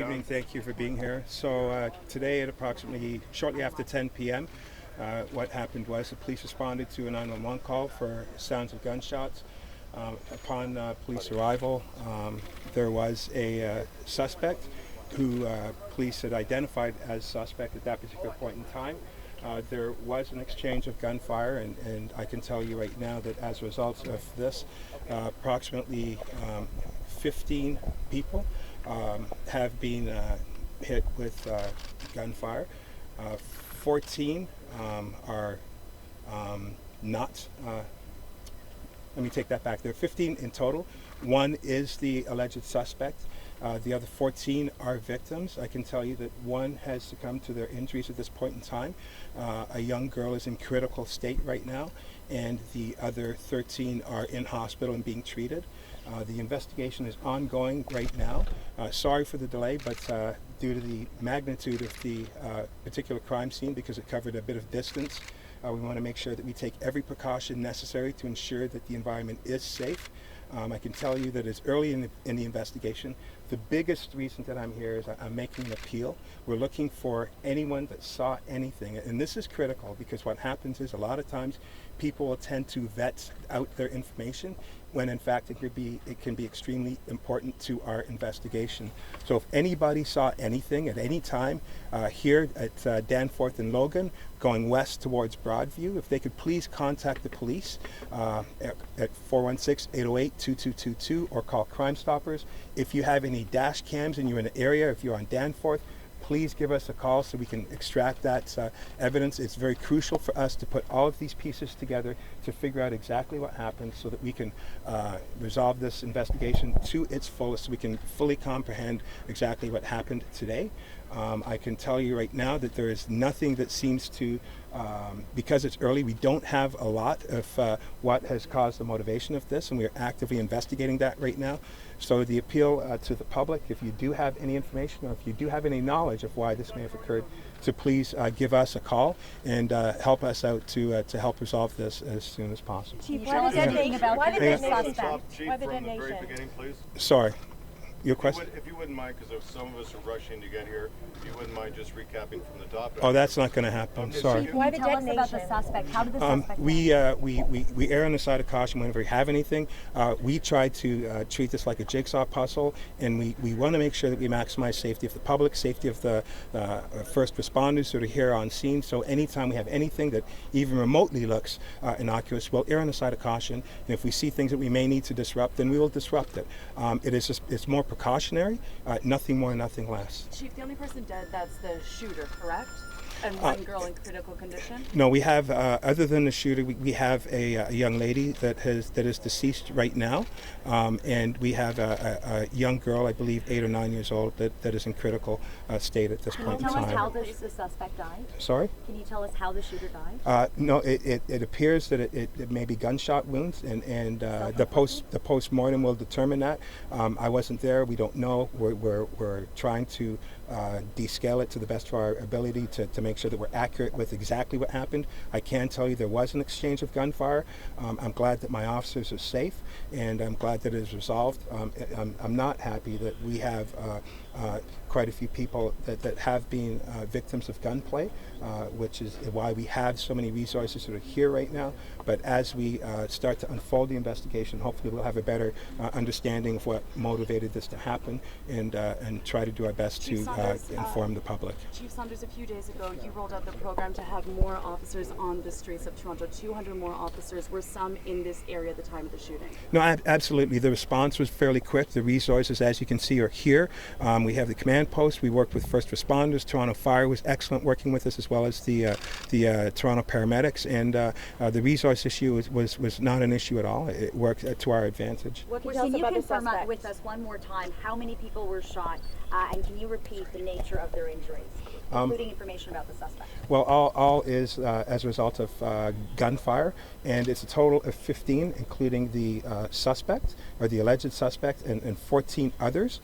evening. Thank you for being here. So today at approximately shortly after 10 p.m., what happened was the police responded to a 911 call for sounds of gunshots. Upon police arrival, there was a suspect who police had identified as suspect at that particular point in time. There was an exchange of gunfire, and I can tell you right now that as a result of this, approximately 15 people have been hit with gunfire. 14 are not, let me take that back. There are 15 in total. One is the alleged suspect. The other 14 are victims. I can tell you that one has succumbed to their injuries at this point in time. A young girl is in critical state right now, and the other 13 are in hospital and being treated. The investigation is ongoing right now. Sorry for the delay, but due to the magnitude of the particular crime scene, because it covered a bit of distance, we want to make sure that we take every precaution necessary to ensure that the environment is safe. I can tell you that it's early in the investigation. The biggest reason that I'm here is I'm making an appeal. We're looking for anyone that saw anything, and this is critical because what happens is a lot of times people will tend to vet out their information when in fact it can be extremely important to our investigation. So if anybody saw anything at any time here at Danforth and Logan going west towards Broadview, if they could please contact the police at 416-808-2222 or call Crime Stoppers. If you have any dash cams and you're in an area, if you're on Danforth, please give us a call so we can extract that evidence. It's very crucial for us to put all of these pieces together to figure out exactly what happened so that we can resolve this investigation to its fullest, so we can fully comprehend exactly what happened today. I can tell you right now that there is nothing that seems to, because it's early, we don't have a lot of what has caused the motivation of this, and we are actively investigating that right now. So the appeal to the public, if you do have any information or if you do have any knowledge of why this may have occurred, to please give us a call and help us out to help resolve this as soon as possible. Chief, why the detonation? Why the detonation? Chief, from the very beginning, please. Sorry. Your question? If you wouldn't mind, because some of us are rushing to get here, if you wouldn't mind just recapping from the top. Oh, that's not going to happen. Sorry. Chief, why the Tell us detonation? about the suspect. How did the suspect We err on the side of caution whenever we have anything. We try to treat this like a jigsaw puzzle, and we want to make sure that we maximize safety of the public, safety of the first responders that are here on scene. So anytime we have anything that even remotely looks innocuous, we'll err on the side of caution. And if we see things that we may need to disrupt, then we will disrupt it. It's more precautionary, nothing more, nothing less. Chief, the only person dead, that's the shooter, correct? And one girl in critical condition? No, we have, other than the shooter, we have a young lady that is deceased right now, and we have a young girl, I believe 8 or 9 years old, that is in critical state at this point in Can you tell us how time. the suspect died? Sorry? Can you tell us how the shooter died? No, it appears that it may be gunshot wounds, and the post-mortem will determine that. I wasn't there. We don't know. We're trying to descale it to the best of our ability to make sure that we're accurate with exactly what happened. I can tell you there was an exchange of gunfire. I'm glad that my officers are safe, and I'm glad that it is resolved. I'm not happy that we have quite a few people that have been victims of gunplay, which is why we have so many resources that are here right now. But as we start to unfold the investigation, hopefully we'll have a better understanding of what motivated this to happen, and try to do our best to inform the public. Chief Saunders, a few days ago, you rolled out the program to have more officers on the streets of Toronto. 200 more officers. Were some in this area at the time of the shooting? No, absolutely. The response was fairly quick. The resources, as you can see, are here. We have the command post. We worked with first responders. Toronto Fire was excellent working with us, as well as the Toronto paramedics. And the resource issue was not an issue at all. It worked to our advantage. What can Can you you confirm suspect? with us one more time how many people were shot, and can you repeat the nature of their injuries, including information about the suspect? Well, all is as a result of gunfire, and it's a total of 15, including the suspect, or the alleged suspect, and 14 others.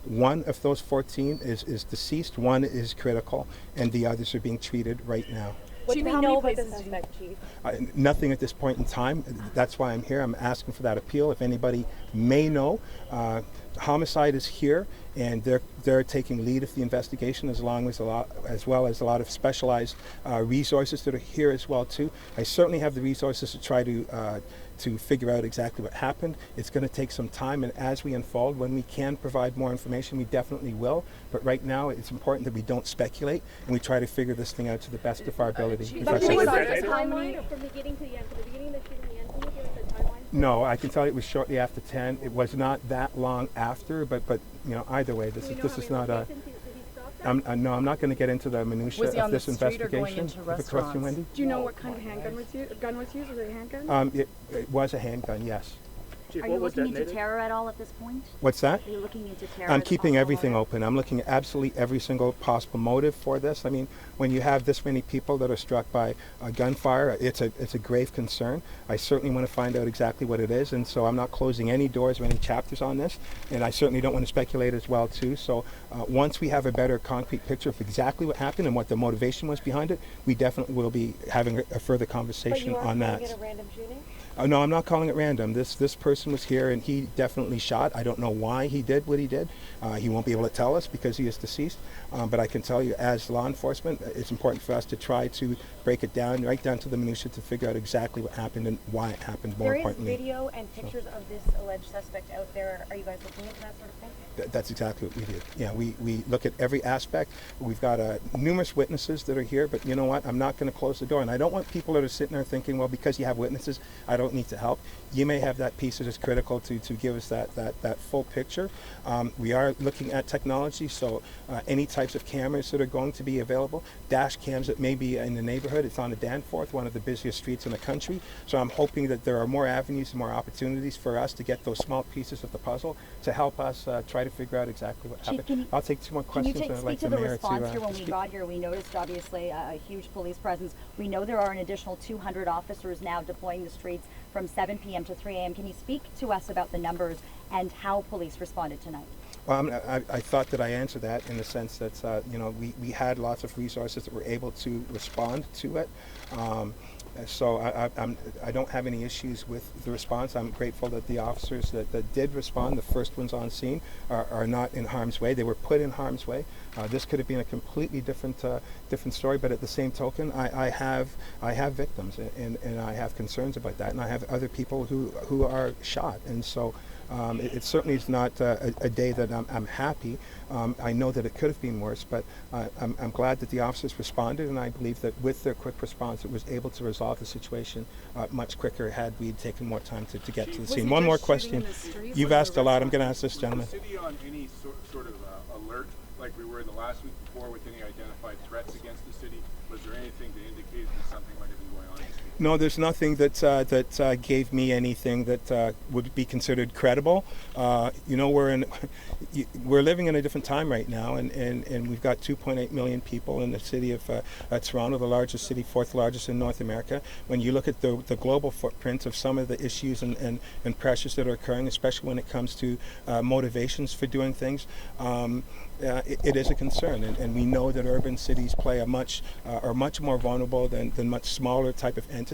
One of those 14 is deceased, one is critical, and the others are being treated right now. What do Chief, we how know many about the places do you- suspect, Chief? Nothing at this point in time. That's why I'm here. I'm asking for that appeal. If anybody may know. Homicide is here, and they're taking lead of the investigation, as well as a lot of specialized resources that are here as well too. I certainly have the resources to try to figure out exactly what happened. It's going to take some time, and as we unfold, when we can provide more information, we definitely will. But right now, it's important that we don't speculate, and we try to figure this thing out to the best of our ability. But Can you was give there us a a timeline from the beginning to the end? From the beginning of the shooting to the end, can you give us a timeline? No, I can tell you it was shortly after 10. It was not that long after, but you know, either way, this is not a. No, I'm not going to get into the minutiae Was he on of the this street or investigation. going into Have a question, restaurants? Wendy? Do you know what kind of handgun was used? Gun was used? Was it a handgun? It was a handgun, yes. Are you looking into terror at all at this point? What's that? Are you looking into terror? I'm as a keeping possible everything motive? open. I'm looking at absolutely every single possible motive for this. I mean, when you have this many people that are struck by gunfire, it's a grave concern. I certainly want to find out exactly what it is, and so I'm not closing any doors or any chapters on this, and I certainly don't want to speculate as well too. So once we have a better concrete picture of exactly what happened and what the motivation was behind it, we definitely will be having a further conversation on that. But you are calling it a random shooting? No, I'm not calling it random. This person was here, and he definitely shot. I don't know why he did what he did. He won't be able to tell us because he is deceased. But I can tell you, as law enforcement, it's important for us to try to break it down, right down to the minutia, to figure out exactly what happened and why it happened. More There is importantly, video and pictures of this alleged suspect out there. Are you guys looking into that sort of thing? that's exactly what we do. Yeah, we look at every aspect. We've got numerous witnesses that are here, but you know what? I'm not going to close the door, and I don't want people that are sitting there thinking, well, because you have witnesses, I don't need to help. You may have that piece that is critical to give us that full picture. We are looking at technology, so any types of cameras that are going to be available, dash cams that may be in the neighborhood. It's on the Danforth, one of the busiest streets in the country. So I'm hoping that there are more avenues and more opportunities for us to get those small pieces of the puzzle to help us try to figure out exactly what happened. I'll take two more Can you questions. and I'd like speak to the mayor response here when we speak. got here? We noticed obviously a huge police presence. We know there are an additional 200 officers now deploying the streets from 7 p.m. to 3 a.m. Can you speak to us about the numbers and how police responded tonight? Well, I thought that I answered that in the sense that we had lots of resources that were able to respond to it. So I don't have any issues with the response. I'm grateful that the officers that did respond, the first ones on scene, are not in harm's way. They were put in harm's way. This could have been a completely different story, but at the same token, I have victims, and I have concerns about that, and I have other people who are shot, and so. It certainly is not a day that I'm happy. I know that it could have been worse, but I'm glad that the officers responded, and I believe that with their quick response, it was able to resolve the situation much quicker had we taken more time to get to the scene. One more question. You've asked a lot. I'm going to ask this gentleman. Was the city on any sort of alert, like we were in the last week before, with any identified threats against the city? Was there anything to indicate that something might have been going on this week? No, there's nothing that gave me anything that would be considered credible. We're living in a different time right now, and we've got 2.8 million people in the city of Toronto, the largest city, fourth largest in North America. When you look at the global footprint of some of the issues and pressures that are occurring, especially when it comes to motivations for doing things, it is a concern, and we know that urban cities are much more vulnerable than much smaller type of entities.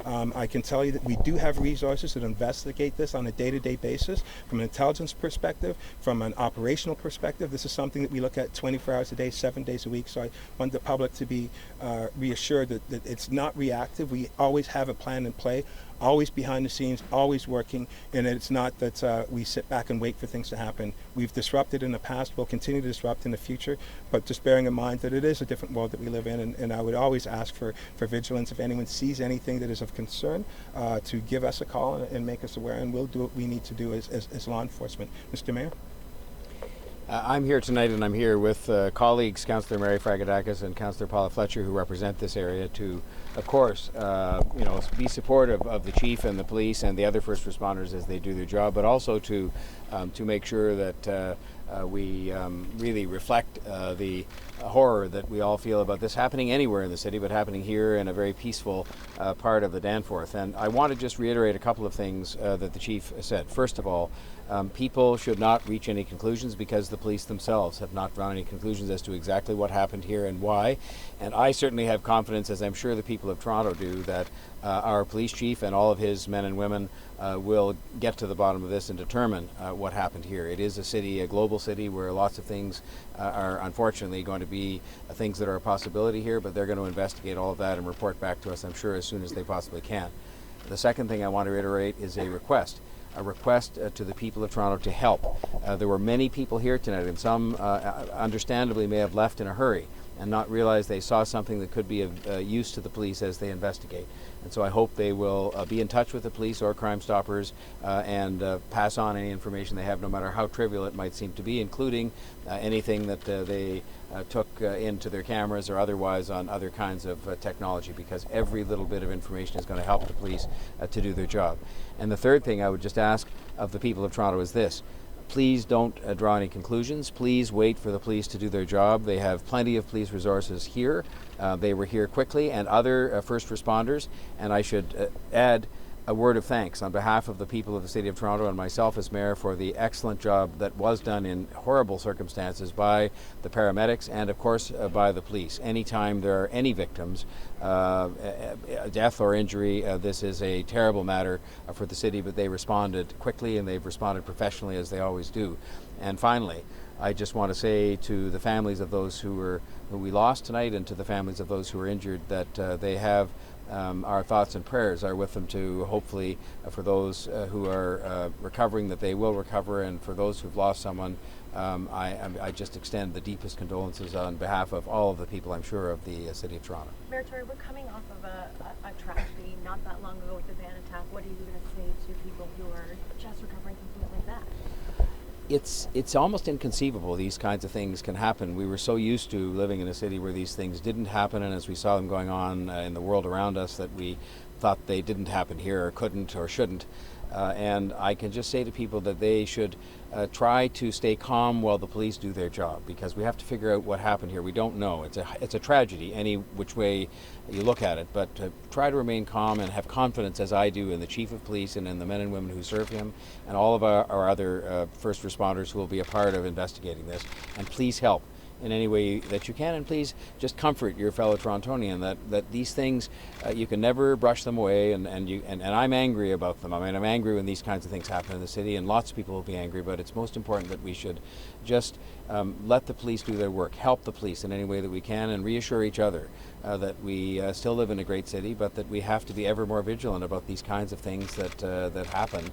I can tell you that we do have resources that investigate this on a day-to-day basis from an intelligence perspective, from an operational perspective. This is something that we look at 24 hours a day, 7 days a week. So I want the public to be reassured that it's not reactive. We always have a plan in play, always behind the scenes, always working, and it's not that we sit back and wait for things to happen. We've disrupted in the past, we'll continue to disrupt in the future, but just bearing in mind that it is a different world that we live in, and I would always ask for vigilance. If anyone sees anything that is of concern, to give us a call and make us aware, and we'll do what we need to do as law enforcement. Mr. Mayor? I'm here tonight, and I'm here with colleagues, Councillor Mary Fragadakis and Councillor Paula Fletcher, who represent this area, to, of course, be supportive of the chief and the police and the other first responders as they do their job, but also to make sure that we really reflect the horror that we all feel about this happening anywhere in the city, but happening here in a very peaceful part of the Danforth. And I want to just reiterate a couple of things that the chief said. First of all, people should not reach any conclusions because the police themselves have not drawn any conclusions as to exactly what happened here and why. And I certainly have confidence, as I'm sure the people of Toronto do, that our police chief and all of his men and women will get to the bottom of this and determine what happened here. It is a city, a global city, where lots of things are unfortunately going to be things that are a possibility here, but they're going to investigate all of that and report back to us, I'm sure, as soon as they possibly can. The second thing I want to reiterate is a request to the people of Toronto to help. There were many people here tonight, and some understandably may have left in a hurry and not realize they saw something that could be of use to the police as they investigate. And so I hope they will be in touch with the police or Crime Stoppers and pass on any information they have, no matter how trivial it might seem to be, including anything that they took into their cameras or otherwise on other kinds of technology, because every little bit of information is going to help the police to do their job. And the third thing I would just ask of the people of Toronto is this. Please don't draw any conclusions. Please wait for the police to do their job. They have plenty of police resources here. They were here quickly, and other first responders. And I should add a word of thanks on behalf of the people of the City of Toronto and myself as mayor for the excellent job that was done in horrible circumstances by the paramedics and, of course, by the police. Anytime there are any victims, death or injury, this is a terrible matter for the city, but they responded quickly and they've responded professionally, as they always do. And finally, I just want to say to the families of those who we lost tonight, and to the families of those who were injured, that they have our thoughts and prayers are with them, to hopefully for those who are recovering, that they will recover, and for those who've lost someone, I just extend the deepest condolences on behalf of all of the people, I'm sure, of the City of Toronto. Mayor Tory, we're coming off of a tragedy not that long ago with the van attack. What are you going to say to people who are just recovering from something like that? It's almost inconceivable these kinds of things can happen. We were so used to living in a city where these things didn't happen, and as we saw them going on in the world around us, that we thought they didn't happen here, or couldn't, or shouldn't. And I can just say to people that they should try to stay calm while the police do their job, because we have to figure out what happened here. We don't know. It's a tragedy any which way you look at it, but try to remain calm and have confidence, as I do, in the Chief of Police and in the men and women who serve him, and all of our other first responders who will be a part of investigating this. And please help in any way that you can, and please just comfort your fellow Torontonian that these things, you can never brush them away, and I'm angry about them. I mean, I'm angry when these kinds of things happen in the city, and lots of people will be angry, but it's most important that we should just let the police do their work, help the police in any way that we can, and reassure each other that we still live in a great city, but that we have to be ever more vigilant about these kinds of things that happen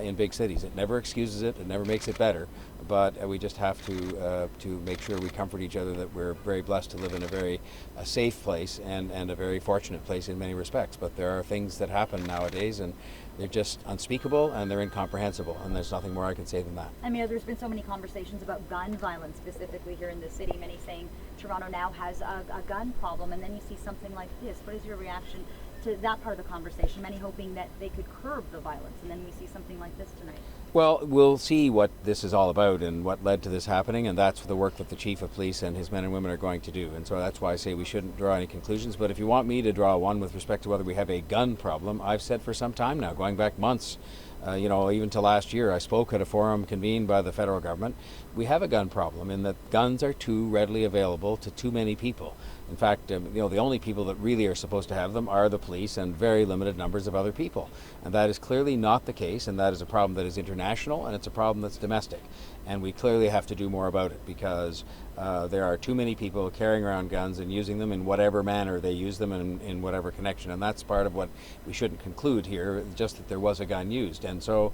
in big cities. It never excuses it, it never makes it better, but we just have to make sure we comfort each other that we're very blessed to live in a very safe place and a very fortunate place in many respects. But there are things that happen nowadays, and they're just unspeakable and they're incomprehensible, and there's nothing more I can say than that. I mean, there's been so many conversations about gun violence specifically here in the city, many saying Toronto now has a gun problem, and then you see something like this. What is your reaction to that part of the conversation? Many hoping that they could curb the violence, and then we see something like this tonight. Well, we'll see what this is all about and what led to this happening, and that's the work that the Chief of Police and his men and women are going to do. And so that's why I say we shouldn't draw any conclusions. But if you want me to draw one with respect to whether we have a gun problem, I've said for some time now, going back months, even to last year, I spoke at a forum convened by the federal government. We have a gun problem in that guns are too readily available to too many people. In fact, the only people that really are supposed to have them are the police and very limited numbers of other people. And that is clearly not the case, and that is a problem that is international, and it's a problem that's domestic. And we clearly have to do more about it, because there are too many people carrying around guns and using them in whatever manner they use them and in whatever connection. And that's part of what we shouldn't conclude here, just that there was a gun used. And so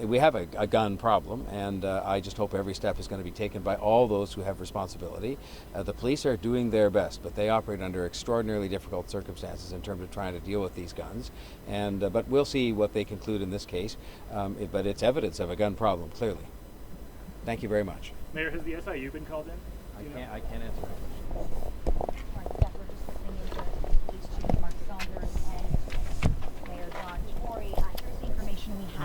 we have a gun problem, and I just hope every step is going to be taken by all those who have responsibility. The police are doing their best, but they operate under extraordinarily difficult circumstances in terms of trying to deal with these guns. And but we'll see what they conclude in this case. But it's evidence of a gun problem, clearly. Thank you very much. Mayor, has the SIU been called in? I can't answer that question.